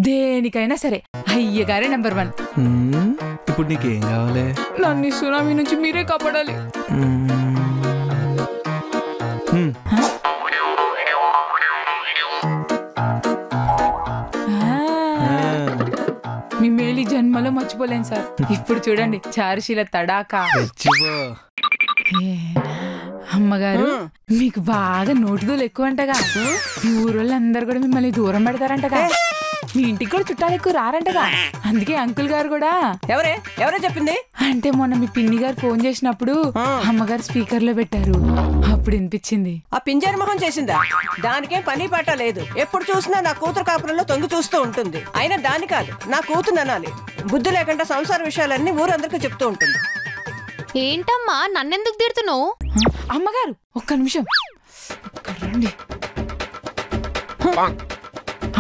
దేనికైనా సరే అయ్యగారే నెంబర్ 1. ఇప్పుడు నీకేం కావాలి? నన్ను సునామీ నుంచి మీరే కాపాడాలి. మీ మేలు జన్మలో మర్చిపోలేను సార్. ఇప్పుడు చూడండి చారుశీల తడాకా. అమ్మగారు మీకు బాగా నోటుదోలు ఎక్కువ అంటగా. మీ ఊరోళ్ళందరూ కూడా మిమ్మల్ని దూరం పెడతారంటగా. మీ ఇంటికి కూడా చుట్టాలు ఎక్కువ రారంటగా. అందుకే అంకుల్ గారు కూడా. ఎవరే చెప్పింది? అంటే మొన్న మీ పిన్ని గారు ఫోన్ చేసినప్పుడు అమ్మగారు స్పీకర్ లో పెట్టారు, అప్పుడు వినిపించింది. ఆ పింజారి మొహం చేసిందా? దానికేం పని పాట లేదు. ఎప్పుడు చూసినా నా కూతురు కాపురంలో తొంగి చూస్తూ ఉంటుంది. అయినా దాని కాదు, నా కూతురు అనాలి. బుద్ధి లేకుండా సంసార విషయాలన్నీ ఊరందరికీ చెప్తూ ఉంటుంది. ఏంటమ్మా నన్నెందుకు తిడుతున్నావు? అమ్మగారు ఒక్క నిమిషం రండి.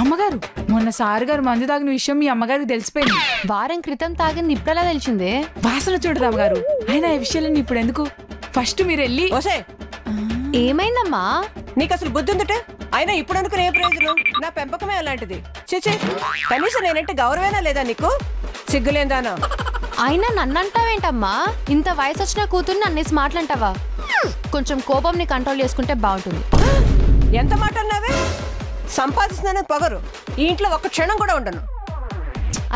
అమ్మగారు మొన్న సారు గారు మందు తాగిన విషయం మీ అమ్మగారికి తెలిసిపోయింది. వారం క్రితం తాగింది ఇప్పుడెలా తెలిసిందే? వాసన చూడదు అమ్మగారు. అయినా ఈ విషయాలన్నీ ఇప్పుడు ఎందుకు, ఫస్ట్ మీరు వెళ్ళి. ఏమైందమ్మా? నీకు అసలు బుద్ధి ఉందటే? అయినా ఇప్పుడు అనుకునే ఏ ప్రయోజనం? నా పెంపకమే అలాంటిది. చిచి, కనీసం నేనంటే గౌరవేనా లేదా నీకు? సిగ్గులేందానా? అయినా నన్నంటావేంటమ్మా? ఇంత వయసు వచ్చిన కూతుర్ని అన్నేసి మాటలంటావా? కొంచెం కోపంని కంట్రోల్ చేసుకుంటే బాగుంటుంది. ఎంత మాట అన్నావే? సంపాదిస్తున్నాను పొగరు ఈ ఇంట్లో ఒక్క క్షణం కూడా ఉండను.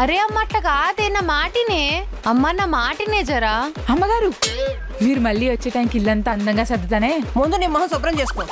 అరే అమ్మ అట్లా కాదే, నా మాటినే అమ్మ, నా మాటినే జరా. అమ్మగారు మీరు మళ్ళీ వచ్చే టైంకి ఇల్లంతా అందంగా సర్దుతానే. ముందు నీ మొహం శుభ్రం చేసుకో.